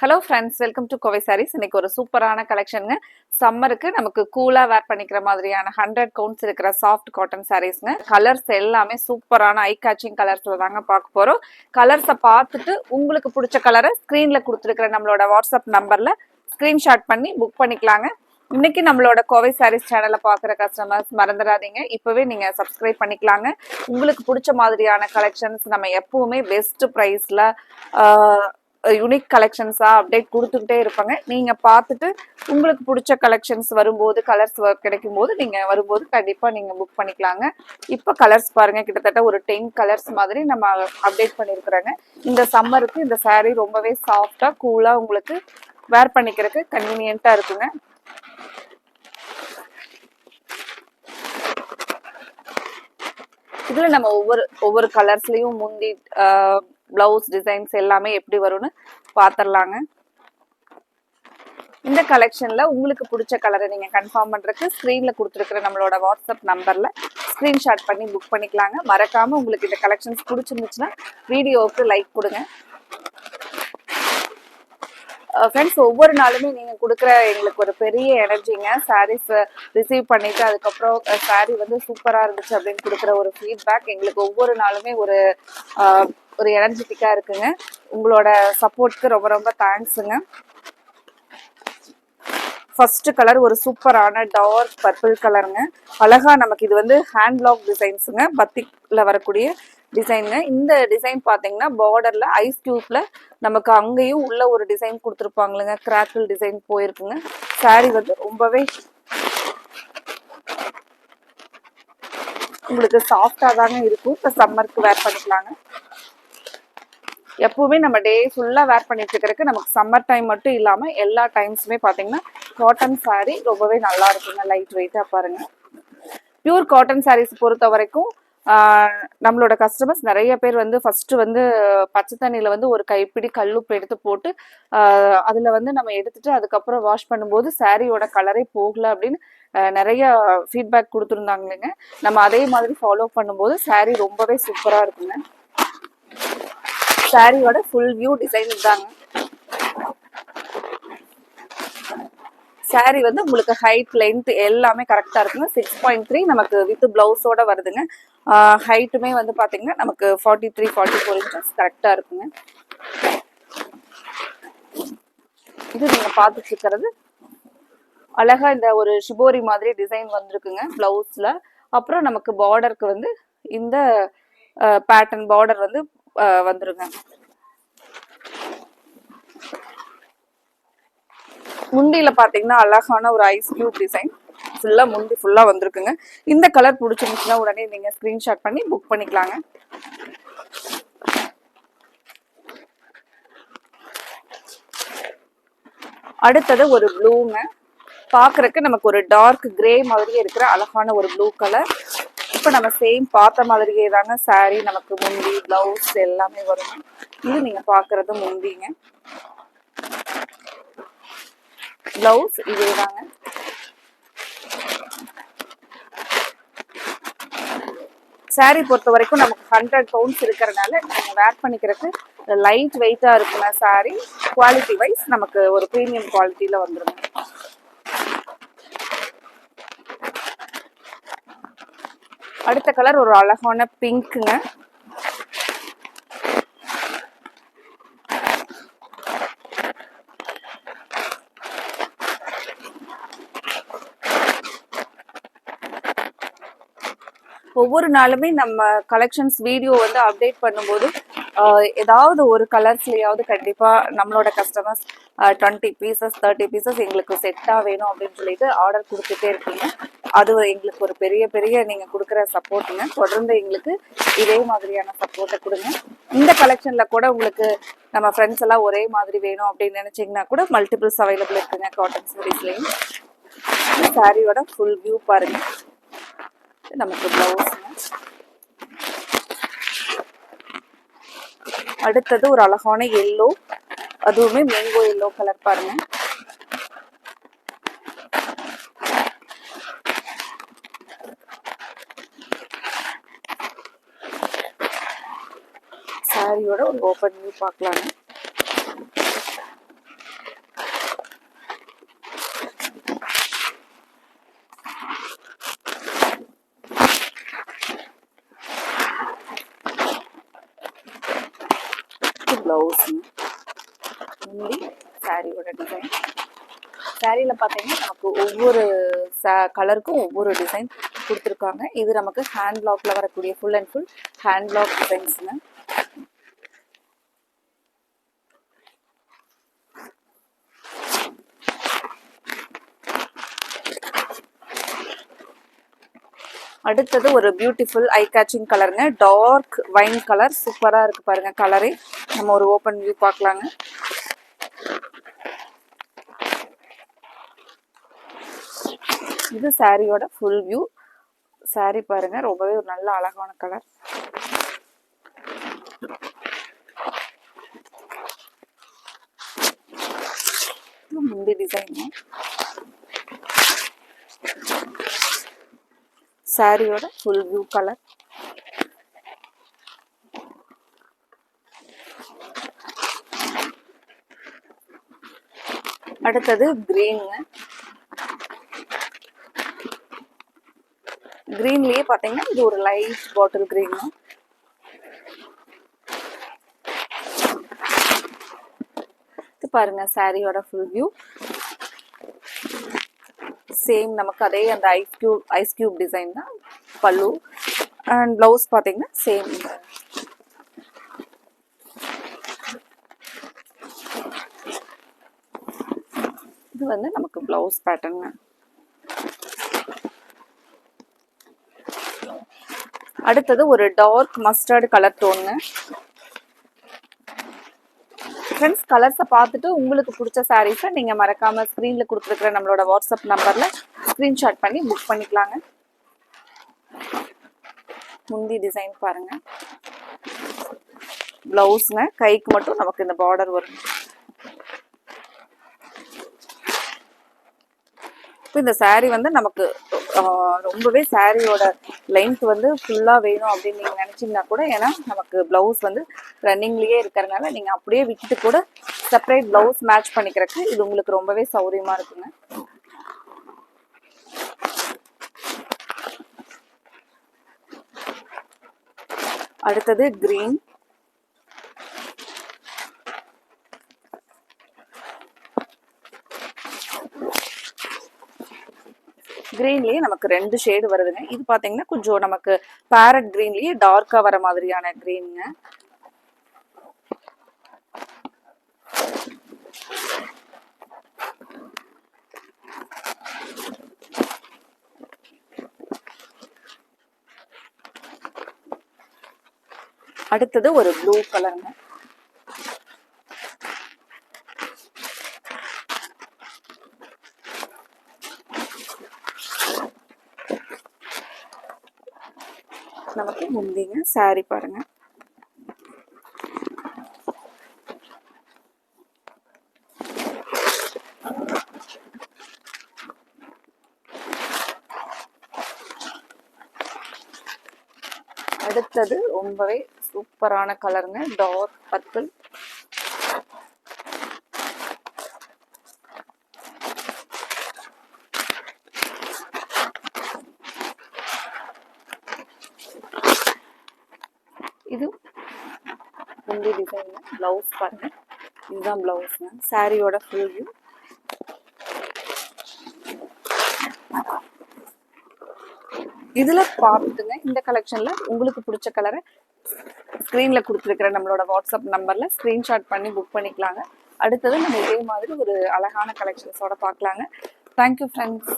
Hello friends, welcome to Kovai sarees. இன்னைக்கு ஒரு சூப்பரான கலெக்ஷனுங்க. சம்மருக்கு நமக்கு கூலா வேர் பண்ணிக்கிற மாதிரியான 100 கவுண்ட்ஸ் இருக்கிற சாஃப்ட் காட்டன் சாரீஸ்ங்க. கலர்ஸ் எல்லாமே சூப்பரான ஐ கேச்சிங் கலர்ஸ்ல தாங்க பார்க்க போறோம். கலர்ஸை பார்த்துட்டு உங்களுக்கு பிடிச்ச கலரை ஸ்க்ரீன்ல கொடுத்துருக்கிற நம்மளோட வாட்ஸ்அப் நம்பர்ல ஸ்கிரீன்ஷாட் பண்ணி புக் பண்ணிக்கலாங்க. இன்னைக்கு நம்மளோட கோவை சாரீஸ் சேனலை பார்க்குற கஸ்டமர்ஸ் மறந்துடாதீங்க, இப்பவே நீங்க சப்ஸ்கிரைப் பண்ணிக்கலாங்க. உங்களுக்கு பிடிச்ச மாதிரியான கலெக்ஷன்ஸ் நம்ம எப்பவுமே பெஸ்ட் ப்ரைஸ்ல யூனிக் கலெக்ஷன்ஸா அப்டேட் கொடுத்துக்கிட்டே இருப்பாங்க. நீங்க பார்த்துட்டு உங்களுக்கு பிடிச்ச கலெக்ஷன்ஸ் வரும்போது, கலர்ஸ் கிடைக்கும் போது நீங்க வரும்போது கண்டிப்பா நீங்க புக் பண்ணிக்கலாங்க. இப்போ கலர்ஸ் பாருங்க, கிட்டத்தட்ட ஒரு 10 கலர்ஸ் மாதிரி நம்ம அப்டேட் பண்ணியிருக்கிறோங்க. இந்த சம்மருக்கு இந்த சாரீ ரொம்பவே சாஃப்டா கூலா உங்களுக்கு வேர் பண்ணிக்கிறதுக்கு கன்வீனியன்ட்டா இருக்குங்க. இதுல நம்ம ஒவ்வொரு கலர்ஸ்லயும் முந்தி பிளவுஸ் டிசைன்ஸ் எல்லாமே எப்படி வரும்னு பாத்திரலாங்க. இந்த கலெக்ஷன்ல உங்களுக்கு பிடிச்ச கலரை நீங்க கன்ஃபார்ம் பண்றதுக்கு ஸ்கிரீன்ல கொடுத்துருக்கிற நம்மளோட வாட்ஸ்அப் நம்பர்ல ஸ்கிரீன்ஷாட் பண்ணி புக் பண்ணிக்கலாங்க. மறக்காம உங்களுக்கு இந்த கலெக்ஷன்ஸ் பிடிச்சிருந்துச்சுன்னா வீடியோவுக்கு லைக் கொடுங்க. ஃப்ரெண்ட்ஸ், ஒவ்வொரு நாளுமே நீங்கள் கொடுக்குற எங்களுக்கு ஒரு பெரிய எனர்ஜிங்க. சாரீஸ் ரிசீவ் பண்ணிவிட்டு அதுக்கப்புறம் சாரீ வந்து சூப்பராக இருந்துச்சு அப்படின்னு கொடுக்குற ஒரு ஃபீட்பேக் எங்களுக்கு ஒவ்வொரு நாளுமே ஒரு எனர்ஜெட்டிக்காக இருக்குங்க. உங்களோட சப்போர்ட்க்கு ரொம்ப ரொம்ப தேங்க்ஸுங்க. ஃபர்ஸ்ட் கலர் ஒரு சூப்பரான டார்க் பர்பிள் கலருங்க. அழகா நமக்கு இது வந்து ஹேண்ட் பிளாக் டிசைன்ஸுங்க, பத்திக்ல வரக்கூடிய டிசைனுங்க. இந்த டிசைன் பார்த்தீங்கன்னா பார்டர்ல ஐஸ் கியூப்ல நமக்கு அங்கேயும் உள்ள ஒரு டிசைன் கொடுத்துருப்பாங்களுங்க, கிராக்கிள் டிசைன் போயிருக்குங்க. சாரீ வந்து ரொம்பவே உங்களுக்கு சாஃப்டா தாங்க இருக்கும். இப்போ சம்மருக்கு வேர் பண்ணிக்கலாங்க. எப்பவுமே நம்ம டே ஃபுல்லா வேர் பண்ணிட்டு இருக்கிறதுக்கு நமக்கு சம்மர் டைம் மட்டும் இல்லாம எல்லா டைம்ஸுமே பாத்தீங்கன்னா காட்டன் சாரீ ரொம்பவே நல்லா இருக்குங்க. லைட் வெயிட்டா பாருங்க. பியூர் காட்டன் சாரீஸ் பொறுத்த வரைக்கும் நம்மளோட கஸ்டமர்ஸ் நிறைய பேர் வந்து ஃபர்ஸ்ட் வந்து பச்சை தண்ணியில வந்து ஒரு கைப்பிடி கல்லுப்பு எடுத்து போட்டு அதுல வந்து நம்ம எடுத்துட்டு அதுக்கப்புறம் வாஷ் பண்ணும்போது சாரியோட கலரே போகல அப்படின்னு நிறைய ஃபீட்பேக் கொடுத்துருந்தாங்க. நம்ம அதே மாதிரி ஃபாலோ பண்ணும்போது சாரீ ரொம்பவே சூப்பரா இருக்குங்க. சாரியோட ஃபுல் வியூ டிசைன் தாங்க. சாரீ வந்து உங்களுக்கு ஹைட் லென்த் எல்லாமே கரெக்டா இருக்குங்க. 6.3 நமக்கு வித் பிளவுஸோட வருதுங்க. ஹைட்டுமே வந்து பாத்தீங்கன்னா நமக்கு 43-44 இன்ச்சஸ் கரெக்டா இருக்குங்க. இது நீங்க பார்த்துட்டு இருக்கிறது அழகா இந்த ஒரு ஷிபோரி மாதிரி டிசைன் வந்திருக்குங்க பிளவுஸ்ல. அப்புறம் நமக்கு பார்டருக்கு வந்து இந்த பேட்டர்ன் பார்டர் வந்து வந்துருங்க. முண்டியில பாத்தீங்கன்னா அழகான ஒரு ஐஸ் கியூப் டிசைன் ஃபுல்லா முண்டி ஃபுல்லா வந்திருக்குங்க. இந்த கலர் பிடிச்சிருந்துச்சுன்னா உடனே நீங்க ஸ்கிரீன்ஷாட் பண்ணி புக் பண்ணிக்கலாங்க. அடுத்தது ஒரு ப்ளூங்க. பாக்குறதுக்கு நமக்கு ஒரு டார்க் கிரே மாதிரியே இருக்கிற அழகான ஒரு ப்ளூ கலர். இப்ப நம்ம சேம் பார்த்த மாதிரியே தாங்க சாரீ நமக்கு முந்தி பிளவுஸ் எல்லாமே வரும். இது நீங்க பாக்குறது முந்திங்க, பிளவுஸ் இதே தாங்க. சாரீ பொறுத்த வரைக்கும் நமக்கு 100 கவுண்ட்ஸ் இருக்கிறதுனால நீங்க வேர் பண்ணிக்கிறதுக்கு லைட் வெயிட்டா இருக்குங்க. சாரீ குவாலிட்டி வைஸ் நமக்கு ஒரு ப்ரீமியம் குவாலிட்டியில வந்துருங்க. அடுத்த கலர் ஒரு அழகான பிங்க்குங்க. ஒவ்வொரு நாளுமே நம்ம கலெக்ஷன்ஸ் வீடியோ வந்து அப்டேட் பண்ணும்போது ஏதாவது ஒரு கலர்ஸ்லயாவது கண்டிப்பா நம்மளோட கஸ்டமர்ஸ் 20 பீசஸ் 30 பீசஸ் எங்களுக்கு செட்டா வேணும் அப்படின்னு சொல்லிட்டு ஆர்டர் கொடுத்துட்டே இருக்கீங்க. அது எங்களுக்கு ஒரு பெரிய நீங்க கொடுக்குற சப்போர்ட்டுங்க. தொடர்ந்து எங்களுக்கு இதே மாதிரியான சப்போர்ட்டை கொடுங்க. இந்த கலெக்ஷன்ல கூட உங்களுக்கு நம்ம ஃப்ரெண்ட்ஸ் எல்லாம் ஒரே மாதிரி வேணும் அப்படின்னு நினைச்சீங்கன்னா கூட மல்டிபிள்ஸ் அவைலபிள் இருக்குங்க காட்டன் சாரீஸ்லயும். சாரியோட ஃபுல் வியூ பாருங்க. நமக்கு பிளவுஸ்ங்க. அடுத்தது ஒரு அழகான எல்லோ, அதுவுமே மேங்கோ எல்லோ கலர் பாருங்க. சாரியோட ஒரு ஓப்பன் வியூ பார்க்கலாங்க. பிளவுஸ். முந்தி சாரியோட டிசைன். சாரியில பார்த்தீங்கன்னா நமக்கு ஒவ்வொரு கலருக்கும் ஒவ்வொரு டிசைன் கொடுத்துருக்காங்க. இது நமக்கு ஹேண்ட் பிளாக்ல வரக்கூடிய full and full hand block டிசைன்ஸுங்க. அடுத்தது ஒரு பியூட்டிஃபுல் ஐ கேச்சிங் கலருங்க. Dark wine colour. சூப்பரா இருக்கு பாருங்க கலரே. நம்ம ஒரு ஓப்பன் வியூ பார்க்கலாங்க. இது சாரியோட ஃபுல் வியூ. சாரி பாருங்க, ரொம்பவே ஒரு நல்ல அழகான கலர். முந்தி டிசைன். சாரியோட ஃபுல் வியூ கலர். அடுத்தது கிரீன். கிரீன்லயே பாத்தீங்கன்னா இது ஒரு லைட் பாட்டில் கிரீன். இது பாருங்க சாரியோட ஃபுல் வியூ. சேம் நமக்கு அதே அந்த ஐஸ் கியூப் டிசைன் தான் பல்லு. அண்ட் பிளவுஸ் பாத்தீங்கன்னா சேம். இது வந்து நமக்கு பிளவுஸ் பேட்டர்ன். அடுத்தது ஒரு dark mustard colour tone. Friends, கலர்ஸை பார்த்துட்டு உங்களுக்கு பிடிச்ச சாரீஸை நீங்கள் மறக்காமல் ஸ்க்ரீனில் கொடுத்துருக்குற நம்மளோட வாட்ஸ்அப் நம்பரில் ஸ்க்ரீன்ஷாட் பண்ணி புக் பண்ணிக்கலாங்க. முந்தி டிசைன் பாருங்க. பிளவுஸ்ங்க, கைக்கு மட்டும் நமக்கு இந்த பார்டர் வரும். இந்த சாரீ வந்து நமக்கு ரொம்பவே சாரியோட லென்த் வந்து ஃபுல்லாக வேணும் அப்படின்னு நீங்கள் நினச்சிங்கன்னா கூட, ஏன்னா நமக்கு ப்ளவுஸ் வந்து ரன்னிங்லேயே இருக்கிறதுனால நீங்கள் அப்படியே விட்டுட்டு கூட செப்பரேட் ப்ளவுஸ் மேட்ச் பண்ணிக்கிறதுக்கு இது உங்களுக்கு ரொம்பவே சௌரியமாக இருக்குங்க. அடுத்தது கிரீன். கிரீன்லயே நமக்கு 2 ஷேடு வருதுங்க. இது பாத்தீங்கன்னா கொஞ்சம் நமக்கு பேரட் கிரீன்லயே டார்க்கா வர மாதிரியான கிரீனுங்க. அடுத்தது ஒரு ப்ளூ கலருங்க. நமக்கு முந்திங்க சாரி பாருங்க. அடுத்தது ரொம்பவே சூப்பரான கலருங்க, டார்க் பர்பிள். இது முந்தி டிசைன். பிளவுஸ் பாருங்க, இதுதான் பிளவுஸ்ங்க. சாரியோட ஃபுல் வியூ. இதுல பார்த்துங்க, இந்த கலெக்ஷன்ல உங்களுக்கு பிடிச்ச கலரை ஸ்க்ரீன்ல கொடுத்துருக்கிற நம்மளோட வாட்ஸ்அப் நம்பர்ல ஸ்கிரீன்ஷாட் பண்ணி புக் பண்ணிக்கலாங்க. அடுத்தது நம்ம இதே மாதிரி ஒரு அழகான கலெக்ஷன்ஸோட பார்க்கலாங்க. Thank you friends.